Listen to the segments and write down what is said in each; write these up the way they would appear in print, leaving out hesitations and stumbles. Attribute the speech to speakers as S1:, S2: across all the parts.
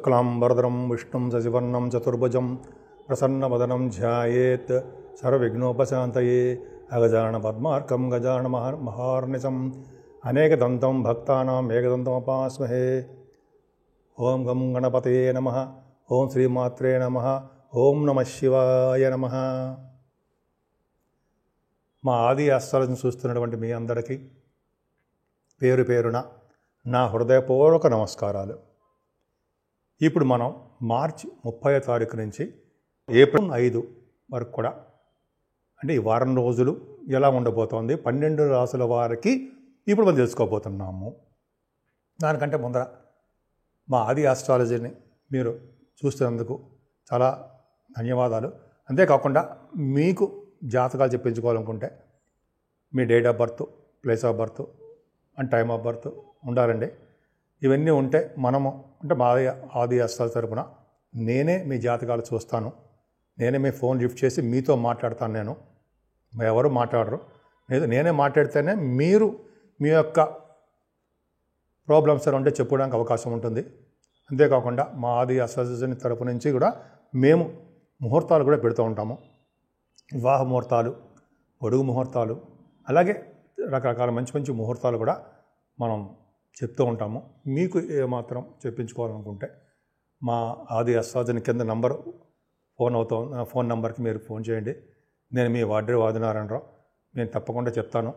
S1: శుక్లాంబరధరం విష్ణుం శశివర్ణం చతుర్భుజం ప్రసన్నవదనం ధ్యాయేత్ సర్వవిఘ్నోపశాంతయే అగజానన పద్మార్కం గజానన మహార్నిశం అనేకదంతం భక్తానాం ఏకదంతముపాస్మహే. ఓం గం గణపతయే నమః. ఓం శ్రీమాత్రే నమః. ఓం నమః శివాయ నమః. మా ఆది అస్సలను చూస్తున్నటువంటి మీ అందరికీ పేరు పేరున నా హృదయపూర్వక నమస్కారాలు. ఇప్పుడు మనం మార్చి 30వ తారీఖు నుంచి ఏప్రిల్ 5 వరకు కూడా అంటే ఈ వారం రోజులు ఎలా ఉండబోతోంది 12 రాసుల వారికి ఇప్పుడు మనం తెలుసుకోబోతున్నాము. దానికంటే ముందర మా ఆది ఆస్ట్రాలజీని మీరు చూస్తున్నందుకు చాలా ధన్యవాదాలు. అంతేకాకుండా మీకు జాతకాలు చెప్పించుకోవాలనుకుంటే మీ date of birth, place of birth and time of birth ఉండాలండి. ఇవన్నీ ఉంటే మనము అంటే మా ఆది అస్ట్రాలజీ తరపున నేనే మీ జాతకాలు చూస్తాను. నేనే మీ ఫోన్ లిఫ్ట్ చేసి మీతో మాట్లాడతాను. నేను ఎవరు మాట్లాడరు. నేనే మాట్లాడితేనే మీరు మీ యొక్క ప్రాబ్లమ్స్ ఉంటే చెప్పుకోవడానికి అవకాశం ఉంటుంది. అంతేకాకుండా మా ఆది అస్ట్రాలజీ తరపు నుంచి కూడా మేము ముహూర్తాలు కూడా పెడుతూ ఉంటాము. వివాహ ముహూర్తాలు, పొడుగు ముహూర్తాలు, అలాగే రకరకాల మంచి మంచి ముహూర్తాలు కూడా మనం చెప్తూ ఉంటాము. మీకు ఏమాత్రం చెప్పించుకోవాలనుకుంటే మా ఆది అస్ట్రాలజీ కింద నంబర్ ఫోన్ నెంబర్కి మీరు ఫోన్ చేయండి. నేను మీ వాడ్రే వాదినారాయణరావు. నేను తప్పకుండా చెప్తాను,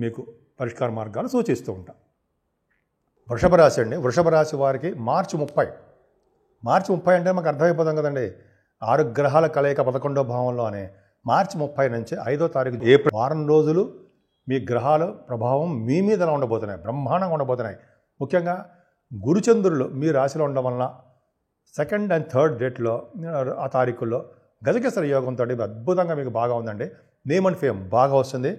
S1: మీకు పరిష్కార మార్గాలు సూచిస్తూ ఉంటాను. వృషభ రాశి అండి. వృషభ రాశి వారికి మార్చి 30 అంటే మాకు అర్థమైపోతాం కదండి. 6 గ్రహాల కలయిక 11వ భావంలో అనే మార్చి 30 నుంచి 5వ తారీఖు ఏప్రిల్ వారం రోజులు మీ గ్రహాల ప్రభావం మీ మీద ఎలా ఉండబోతున్నాయి, బ్రహ్మాండంగా ఉండబోతున్నాయి. ముఖ్యంగా గురుచంద్రులు మీ రాశిలో ఉండడం వలన 2nd and 3rd డేట్లో ఆ తారీఖుల్లో గజకేసరి యోగంతో అద్భుతంగా మీకు బాగా ఉందండి. నేమ్ అండ్ ఫేమ్ బాగా వస్తుంది.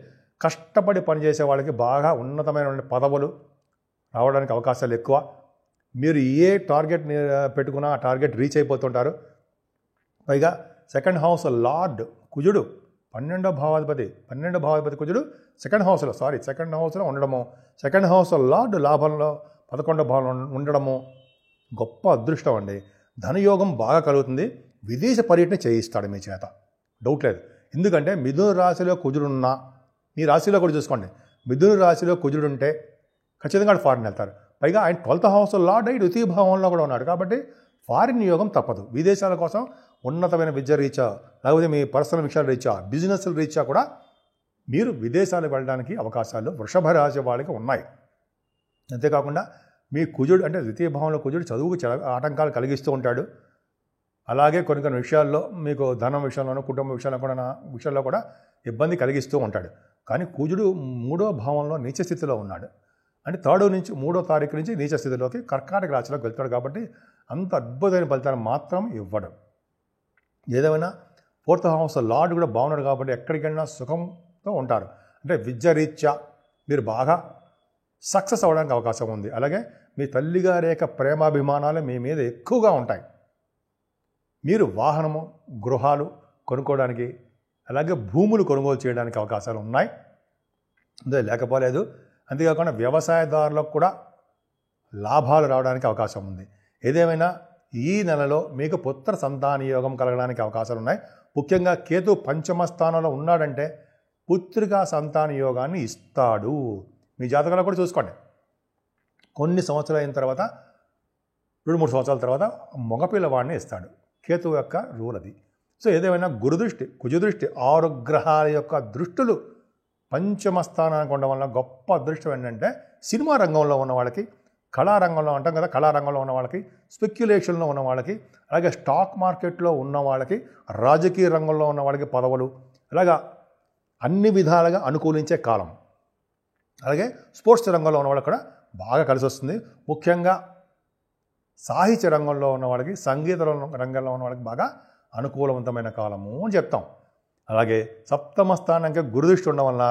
S1: కష్టపడి పనిచేసే వాళ్ళకి బాగా ఉన్నతమైన పదవులు రావడానికి అవకాశాలు ఎక్కువ. మీరు ఏ టార్గెట్ పెట్టుకున్నా ఆ టార్గెట్ రీచ్ అయిపోతుంటారు. పైగా 2nd హౌస్ లార్డ్ కుజుడు 12వ భావాధిపతి కుజుడు 2nd హౌస్లో ఉండడము, 2nd హౌస్ లార్డ్ లాభంలో 11వ భావంలో ఉండడము గొప్ప అదృష్టం అండి. ధనయోగం బాగా కలుగుతుంది. విదేశ పర్యటన చేయిస్తాడు మీ చేత, డౌట్ లేదు. ఎందుకంటే మిథున రాశిలో కుజుడున్నా, మీ రాశిలో కూడా చూసుకోండి, మిథున రాశిలో కుజుడు ఉంటే ఖచ్చితంగా ఫారిన్ వెళ్తారు. పైగా ఆయన 12th హౌస్ లార్డ్ అయి ద్వితీయ భావంలో కూడా ఉన్నాడు. కాబట్టి ఫారిన్ యోగం తప్పదు. విదేశాల కోసం ఉన్నతమైన విద్య రీత్యా, లేకపోతే మీ పర్సనల్ విషయాల రీత్యా, బిజినెస్ల రీత్యా కూడా మీరు విదేశాలకు వెళ్ళడానికి అవకాశాలు వృషభ రాశి వాళ్ళకి ఉన్నాయి. అంతేకాకుండా మీ కుజుడు అంటే ద్వితీయ భావంలో కుజుడు చదువుకు ఆటంకాలు కలిగిస్తూ ఉంటాడు. అలాగే కొన్ని విషయాల్లో మీకు ధనం విషయంలోనూ, కుటుంబ విషయాల్లో కూడా ఇబ్బంది కలిగిస్తూ ఉంటాడు. కానీ కుజుడు 3వ భావంలో నీచ స్థితిలో ఉన్నాడు. అంటే 3వ తారీఖు నుంచి నీచ స్థితిలోకి కర్కాటక రాశిలోకి వెళ్తాడు. కాబట్టి అంత అద్భుతమైన ఫలితాలు మాత్రం ఇవ్వడం. ఏదేమైనా 4th హౌస్ లార్డ్ కూడా బాగున్నాడు కాబట్టి ఎక్కడికైనా సుఖంతో ఉంటారు. అంటే విద్య రీత్యా మీరు బాగా సక్సెస్ అవ్వడానికి అవకాశం ఉంది. అలాగే మీ తల్లిగారి యొక్క ప్రేమాభిమానాలు మీ మీద ఎక్కువగా ఉంటాయి. మీరు వాహనము, గృహాలు కొనుక్కోవడానికి, అలాగే భూములు కొనుగోలు చేయడానికి అవకాశాలు ఉన్నాయి. అదే లేకపోలేదు. అంతేకాకుండా వ్యవసాయదారులకు కూడా లాభాలు రావడానికి అవకాశం ఉంది. ఏదేమైనా ఈ నెలలో మీకు పుత్ర సంతాన యోగం కలగడానికి అవకాశాలు ఉన్నాయి. ముఖ్యంగా కేతు 5వ స్థానంలో ఉన్నాడంటే పుత్రికా సంతాన యోగాన్ని ఇస్తాడు. మీ జాతకాలు కూడా చూసుకోండి. కొన్ని సంవత్సరాలు అయిన తర్వాత 2-3 సంవత్సరాల తర్వాత మగపిల్లవాడిని ఇస్తాడు. కేతు యొక్క రూల్ అది. సో ఏదేమైనా గురుదృష్టి, కుజదృష్టి, 6 గ్రహాల యొక్క దృష్టులు 5వ స్థానానికి ఉండడం వల్ల గొప్ప అదృష్టం ఏంటంటే సినిమా రంగంలో ఉన్న వాళ్ళకి, కళారంగంలో అంటాం కదా, కళారంగంలో ఉన్న వాళ్ళకి, స్పెక్యులేషన్లో ఉన్న వాళ్ళకి, అలాగే స్టాక్ మార్కెట్లో ఉన్న వాళ్ళకి, రాజకీయ రంగంలో ఉన్న వాళ్ళకి పదవులు, అలాగా అన్ని విధాలుగా అనుకూలించే కాలం. అలాగే స్పోర్ట్స్ రంగంలో ఉన్న వాళ్ళకి కూడా బాగా కలిసి వస్తుంది. ముఖ్యంగా సాహిత్య రంగంలో ఉన్న వాళ్ళకి, సంగీత రంగంలో ఉన్న వాళ్ళకి బాగా అనుకూలవంతమైన కాలము అని చెప్తాం. అలాగే 7వ స్థానానికి గురుదృష్టి ఉండడం వల్ల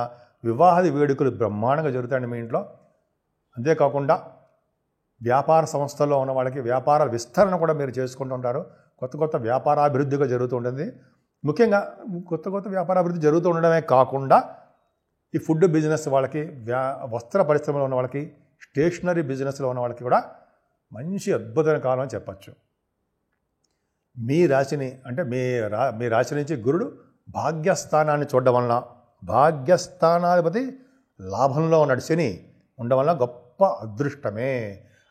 S1: వివాహాది వేడుకలు బ్రహ్మాండంగా జరుగుతాయండి మీ ఇంట్లో. అంతేకాకుండా వ్యాపార సంస్థల్లో ఉన్న వాళ్ళకి వ్యాపార విస్తరణ కూడా మీరు చేసుకుంటూ ఉంటారు. కొత్త వ్యాపారాభివృద్ధిగా జరుగుతూ ఉంటుంది. ముఖ్యంగా కొత్త వ్యాపారాభివృద్ధి జరుగుతూ ఉండడమే కాకుండా ఈ ఫుడ్ బిజినెస్ వాళ్ళకి, వస్త్ర పరిశ్రమలో ఉన్న వాళ్ళకి, స్టేషనరీ బిజినెస్లో ఉన్న వాళ్ళకి కూడా మంచి అద్భుతమైన కాలం అని చెప్పచ్చు. మీ రాశిని అంటే మీ రాశి నుంచి గురుడు భాగ్యస్థానాన్ని చూడడం వలన, భాగ్యస్థానాధిపతి లాభంలో ఉన్నాడు శని ఉండడం వలన గొప్ప అదృష్టమే.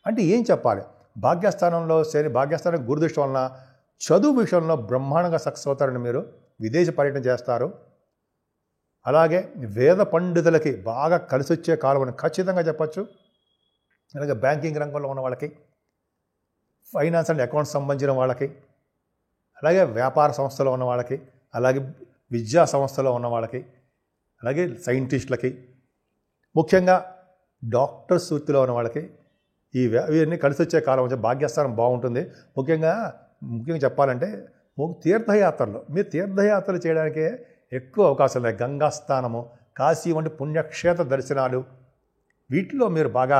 S1: అంటే ఏం చెప్పాలి, భాగ్యస్థానంలో శని, భాగ్యస్థానం గురుదృష్టి వలన చదువు విషయంలో బ్రహ్మాండంగా సక్సెస్ అవుతారని, మీరు విదేశ పర్యటన చేస్తారు. అలాగే వేద పండితులకి బాగా కలిసి వచ్చే కాలం అని ఖచ్చితంగా చెప్పచ్చు. అలాగే బ్యాంకింగ్ రంగంలో ఉన్న వాళ్ళకి, ఫైనాన్స్ అండ్ అకౌంట్స్ సంబంధించిన వాళ్ళకి, అలాగే వ్యాపార సంస్థలో ఉన్న వాళ్ళకి, అలాగే విద్యా సంస్థలో ఉన్న వాళ్ళకి, అలాగే సైంటిస్టులకి, ముఖ్యంగా డాక్టర్స్ వృత్తిలో ఉన్న వాళ్ళకి ఇవన్నీ కలిసి వచ్చే కాలం వచ్చే భాగ్యస్థానం బాగుంటుంది. ముఖ్యంగా చెప్పాలంటే తీర్థయాత్రలు, మీరు తీర్థయాత్రలు చేయడానికే ఎక్కువ అవకాశాలు ఉన్నాయి. గంగా స్నానము, కాశీ వంటి పుణ్యక్షేత్ర దర్శనాలు, వీటిలో మీరు బాగా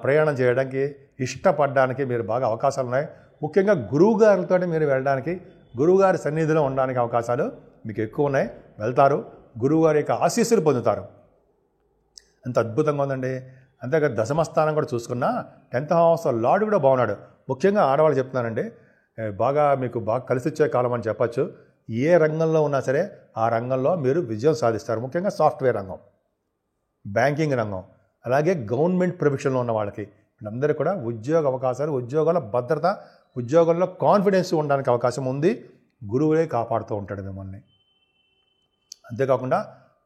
S1: ప్రయాణం చేయడానికి, ఇష్టపడడానికి మీరు బాగా అవకాశాలు ఉన్నాయి. ముఖ్యంగా గురువుగారితో మీరు వెళ్ళడానికి, గురువుగారి సన్నిధిలో ఉండడానికి అవకాశాలు మీకు ఎక్కువ ఉన్నాయి. వెళ్తారు, గురువుగారి యొక్క ఆశీస్సులు పొందుతారు. అంత అద్భుతంగా ఉందండి. అంతేకాదు దశమస్థానం కూడా చూసుకున్నా 10th హౌస్ లార్డ్ కూడా బాగున్నాడు. ముఖ్యంగా ఆడవాళ్ళు చెప్తున్నానండి, మీకు బాగా కలిసి వచ్చే కాలం అని చెప్పచ్చు. ఏ రంగంలో ఉన్నా సరే ఆ రంగంలో మీరు విజయం సాధిస్తారు. ముఖ్యంగా సాఫ్ట్వేర్ రంగం, బ్యాంకింగ్ రంగం, అలాగే గవర్నమెంట్ ప్రొఫెషన్లో ఉన్న వాళ్ళకి, వీళ్ళందరూ కూడా ఉద్యోగ అవకాశాలు, ఉద్యోగాల భద్రత, ఉద్యోగంలో కాన్ఫిడెన్స్ ఉండడానికి అవకాశం ఉంది. గురువులే కాపాడుతూ ఉంటాడు మిమ్మల్ని. అంతేకాకుండా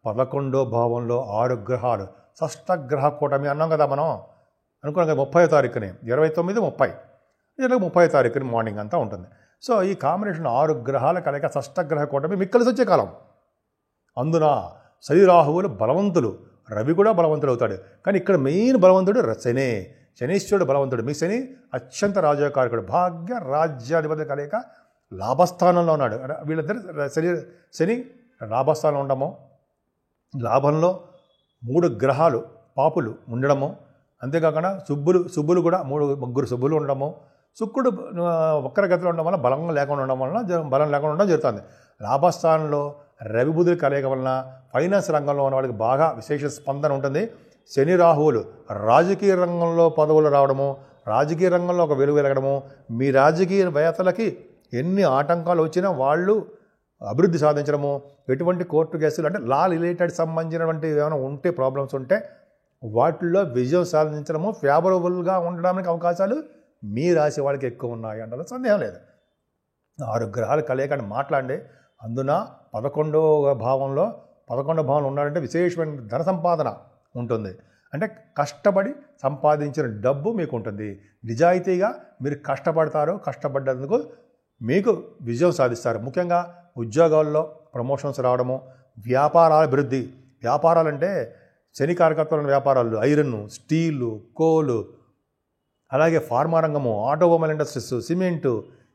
S1: 11వ భావంలో 6 గ్రహాలు, షష్టగ్రహ కూటమి అన్నాం కదా మనం, అనుకున్నాం కదా 30వ తారీఖుని, 29, 30, 30వ తారీఖుని మార్నింగ్ అంతా ఉంటుంది. సో ఈ కాంబినేషన్ 6 గ్రహాల కలయిక షష్టగ్రహ కూటమి మీకు కలిసి వచ్చే కాలం. అందున శనిరాహువులు బలవంతులు, రవి కూడా బలవంతుడు అవుతాడు. కానీ ఇక్కడ మెయిన్ బలవంతుడు శనీశ్వరుడు బలవంతుడు. మీ శని అత్యంత రాజకారకుడు, భాగ్య రాజ్యాధిపతి కలయిక లాభస్థానంలో ఉన్నాడు. వీళ్ళిద్దరు శని లాభస్థానంలో ఉండము, లాభంలో 3 గ్రహాలు పాపులు ఉండడము, అంతేకాకుండా శుభులు కూడా 3 శుభులు ఉండడము, శుక్రుడు వక్రగతిలో ఉండడం వల్ల బలం లేకుండా ఉండడం జరుగుతుంది. లాభస్థానంలో రవి బుధులు కలయిక వలన ఫైనాన్స్ రంగంలో ఉన్న వాళ్ళకి బాగా విశేష స్పందన ఉంటుంది. శని రాహువులు రాజకీయ రంగంలో పదవులు రావడము, రాజకీయ రంగంలో ఒక వెలుగు వెలగడము, మీ రాజకీయ వేత్తలకి ఎన్ని ఆటంకాలు వచ్చినా వాళ్ళు అభివృద్ధి సాధించడము, ఎటువంటి కోర్టు కేసులు అంటే లా రిలేటెడ్ సంబంధించినటువంటి ఏమైనా ఉంటే, ప్రాబ్లమ్స్ ఉంటే వాటిల్లో విజయం సాధించడము, ఫేవరబుల్గా ఉండడానికి అవకాశాలు మీ రాశి వాళ్ళకి ఎక్కువ ఉన్నాయి అంటే సందేహం లేదు. 6 గ్రహాలు కలయికని మాట్లాడి, అందున 11వ భావంలో ఉన్నాడంటే విశేషమైన ధన సంపాదన ఉంటుంది. అంటే కష్టపడి సంపాదించిన డబ్బు మీకు ఉంటుంది. నిజాయితీగా మీరు కష్టపడ్డందుకు మీకు విజయం సాధిస్తారు. ముఖ్యంగా ఉద్యోగాల్లో ప్రమోషన్స్ రావడము, వ్యాపారాల అభివృద్ధి. వ్యాపారాలంటే శని కారకత్వాల వ్యాపారాలు, ఐరన్, స్టీలు, కోలు, అలాగే ఫార్మా రంగము, ఆటోమొబైల్ ఇండస్ట్రీస్, సిమెంటు,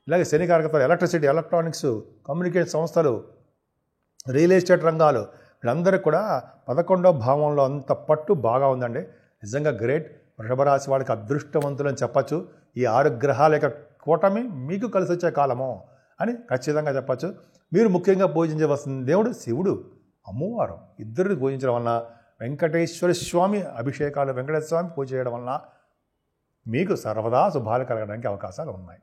S1: ఇలాగే శని కారకత్వాలు ఎలక్ట్రిసిటీ, ఎలక్ట్రానిక్స్, కమ్యూనికేషన్ సంస్థలు, రియల్ ఎస్టేట్ రంగాలు, వీళ్ళందరికీ కూడా 11వ భావంలో అంత పట్టు బాగా ఉందండి. నిజంగా గ్రేట్. వృషభ రాశి వాళ్ళకి అదృష్టవంతులని చెప్పచ్చు. ఈ 6 గ్రహాల యొక్క కూటమి మీకు కలిసి వచ్చే కాలము అని ఖచ్చితంగా చెప్పచ్చు. మీరు ముఖ్యంగా పూజించవలసిన దేవుడు శివుడు, అమ్మవారు, ఇద్దరిని పూజించడం వలన, వెంకటేశ్వర స్వామి అభిషేకాలు, వెంకటేశ్వర స్వామి పూజ చేయడం వలన మీకు సర్వదా శుభాలు కలగడానికి అవకాశాలు ఉన్నాయి.